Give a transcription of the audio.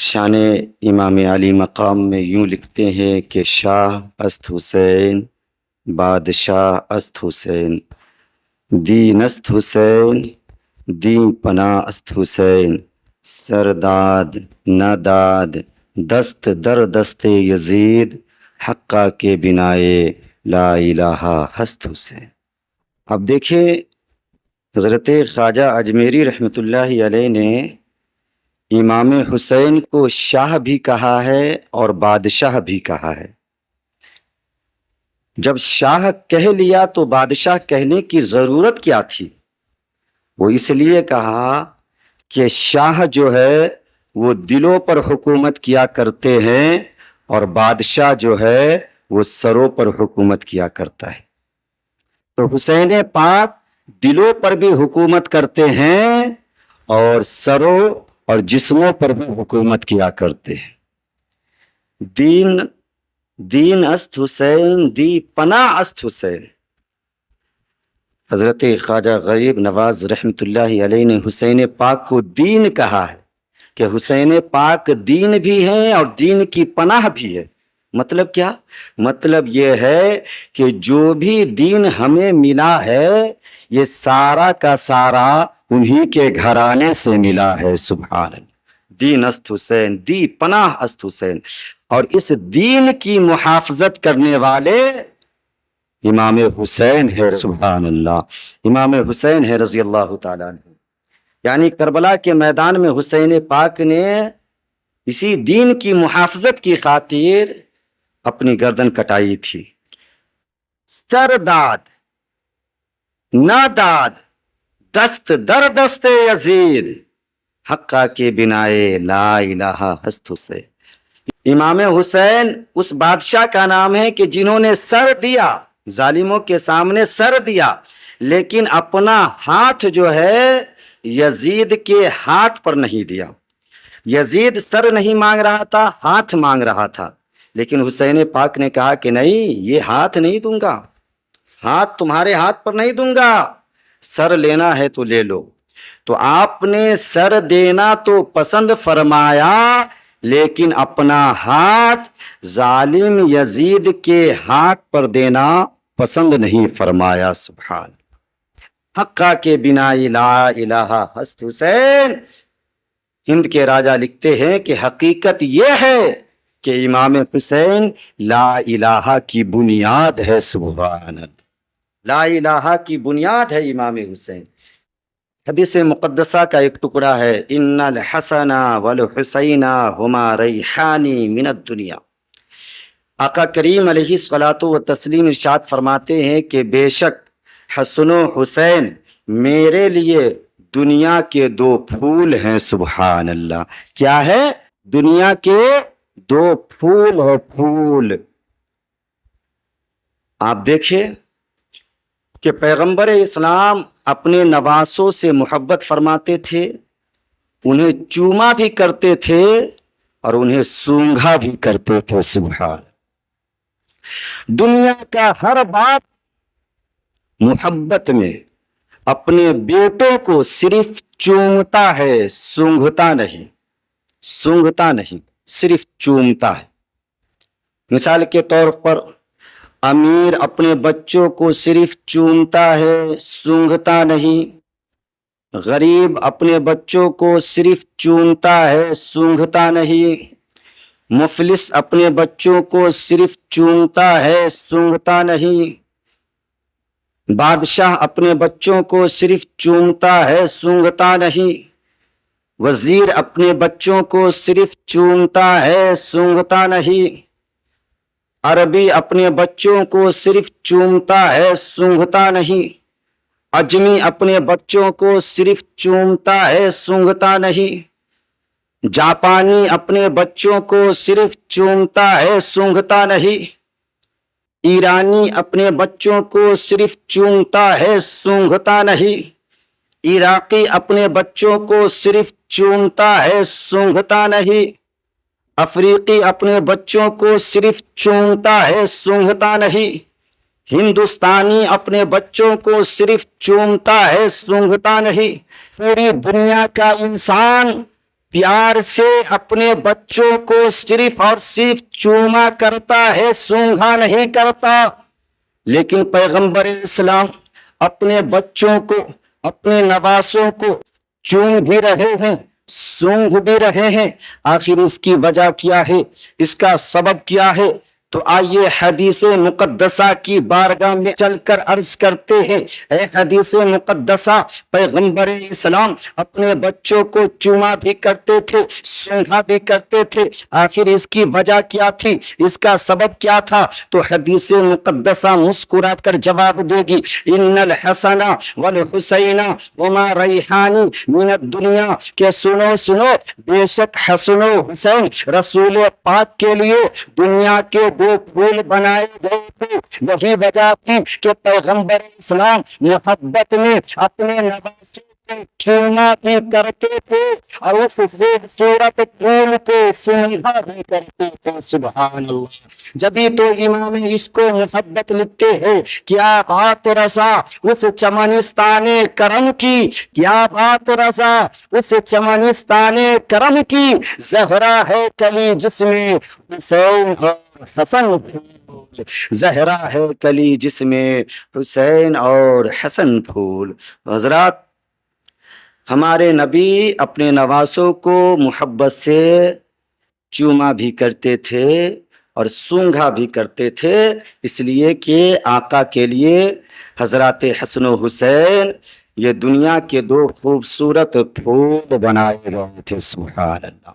شان امام علی مقام میں یوں لکھتے ہیں کہ شاہ است حسین، بادشاہ است حسین، دین است حسین، دین پناہ است حسین، سرداد ناداد دست در دست یزید، حقہ کے بنائے لا الہ ہست حسین۔ اب دیکھیں حضرت خواجہ اجمیری رحمۃ اللہ علیہ نے امام حسین کو شاہ بھی کہا ہے اور بادشاہ بھی کہا ہے۔ جب شاہ کہہ لیا تو بادشاہ کہنے کی ضرورت کیا تھی؟ وہ اس لیے کہا کہ شاہ جو ہے وہ دلوں پر حکومت کیا کرتے ہیں اور بادشاہ جو ہے وہ سروں پر حکومت کیا کرتا ہے۔ تو حسین پاک دلوں پر بھی حکومت کرتے ہیں اور سروں اور جسموں پر بھی حکومت کیا کرتے ہیں۔ دین است حسین، دی پناہ است حسین۔ حضرت خواجہ غریب نواز رحمۃ اللہ علیہ نے حسین پاک کو دین کہا ہے کہ حسین پاک دین بھی ہیں اور دین کی پناہ بھی ہے۔ مطلب کیا؟ مطلب یہ ہے کہ جو بھی دین ہمیں ملا ہے یہ سارا کا سارا انہی کے گھرانے سے ملا ہے۔ سبحان اللہ۔ دین است حسین، دی پناہ است حسین، اور اس دین کی محافظت کرنے والے امام حسین ہے۔ سبحان اللہ، امام حسین ہے رضی اللہ تعالیٰ عنہ۔ یعنی کربلا کے میدان میں حسین پاک نے اسی دین کی محافظت کی خاطر اپنی گردن کٹائی تھی۔ سرداد ناداد دست در دست یزید، حقہ کے بنائے لا الہ ہست حسین۔ امام حسین اس بادشاہ کا نام ہے کہ جنہوں نے سر دیا، ظالموں کے سامنے سر دیا، لیکن اپنا ہاتھ جو ہے یزید کے ہاتھ پر نہیں دیا۔ یزید سر نہیں مانگ رہا تھا، ہاتھ مانگ رہا تھا، لیکن حسین پاک نے کہا کہ نہیں، یہ ہاتھ نہیں دوں گا، ہاتھ تمہارے ہاتھ پر نہیں دوں گا، سر لینا ہے تو لے لو۔ تو آپ نے سر دینا تو پسند فرمایا، لیکن اپنا ہاتھ ظالم یزید کے ہاتھ پر دینا پسند نہیں فرمایا۔ سبحان حقہ کے بنائے لا الہ ہست حسین۔ ہند کے راجہ لکھتے ہیں کہ حقیقت یہ ہے کہ امام حسین لا الہ کی بنیاد ہے۔ سبحان اللہ، لا الہ کی بنیاد ہے امام حسین۔ حدیث مقدسہ کا ایک ٹکڑا ہے، ان الحسن والحسین ہما ریحانی من الدنیا۔ آقا کریم علیہ الصلوۃ والتسلیم ارشاد فرماتے ہیں کہ بے شک حسن و حسین میرے لیے دنیا کے دو پھول ہیں۔ سبحان اللہ، کیا ہے؟ دنیا کے دو پھول ہے، پھول۔ آپ دیکھیں کہ پیغمبر اسلام اپنے نواسوں سے محبت فرماتے تھے، انہیں چوما بھی کرتے تھے اور انہیں سونگھا بھی کرتے تھے۔ سبحان، دنیا کا ہر باپ محبت میں اپنے بیٹوں کو صرف چومتا ہے، سونگھتا نہیں، سونگھتا نہیں، صرف چومتا ہے۔ مثال کے طور پر امیر اپنے بچوں کو صرف چومتا ہے، سونگھتا نہیں۔ غریب اپنے بچوں کو صرف چومتا ہے، سونگھتا نہیں۔ مفلس اپنے بچوں کو صرف چومتا ہے، سونگھتا نہیں۔ بادشاہ اپنے بچوں کو صرف چومتا ہے، سونگھتا نہیں۔ وزیر اپنے بچوں کو صرف چومتا ہے، سونگھتا نہیں۔ عربی اپنے بچوں کو صرف چومتا ہے، سونگھتا نہیں۔ اجمی اپنے بچوں کو صرف چومتا ہے، سونگھتا نہیں۔ جاپانی اپنے بچوں کو صرف چومتا ہے، سونگھتا نہیں۔ ایرانی اپنے بچوں کو صرف چومتا ہے، سونگھتا نہیں۔ عراقی اپنے بچوں کو صرف چومتا ہے، سونگھتا نہیں۔ افریقی اپنے بچوں کو صرف چومتا ہے، سونگھتا نہیں۔ ہندوستانی اپنے بچوں کو صرف چومتا ہے، سونگھتا نہیں۔ پوری دنیا کا انسان پیار سے اپنے بچوں کو صرف اور صرف چوما کرتا ہے، سونگھا نہیں کرتا۔ لیکن پیغمبر اسلام اپنے بچوں کو، اپنے نواسوں کو چوم بھی رہے ہیں، سونگھ بھی رہے ہیں۔ آخر اس کی وجہ کیا ہے، اس کا سبب کیا ہے؟ تو آئیے حدیث مقدسہ کی بارگاہ میں چل کر عرض کرتے ہیں۔ اے حدیث مقدسہ، پیغمبر اسلام اپنے بچوں کو چوما بھی کرتے تھے، سونگھا بھی کرتے تھے۔ آخر اس کی وجہ کیا تھی، اس کا سبب کیا تھا؟ تو حدیث مقدسہ مسکرا کر جواب دے گی، ان الحسن والحسین وما ریحان من الدنیا، کہ سنو سنو، بے شک حسن و حسین رسول پاک کے لیے دنیا کے دو پھول بنائے گئے تھے۔ وہی وجہ تھی کہ پیغمبر اسلام محبت میں اپنے نواسوں کو چوما بھی کرتے تھے اور اس خوبصورت پھول کو سونگھا بھی کرتے تھے۔ سبحان اللہ! جبھی تو امام عشق و محبت لکھتے ہیں، کیا بات رضا اس چمنستان کرم کی، کیا بات رضا اس چمنستان کرم کی، زہرا ہے کلی جس میں حسین اور حسن پھول، زہرا ہے کلی جس میں حسین اور حسن پھول۔ حضرات، ہمارے نبی اپنے نواسوں کو محبت سے چوما بھی کرتے تھے اور سونگھا بھی کرتے تھے، اس لیے کہ آقا کے لیے حضرات حسن و حسین یہ دنیا کے دو خوبصورت پھول بنائے گئے تھے۔ سبحان اللہ!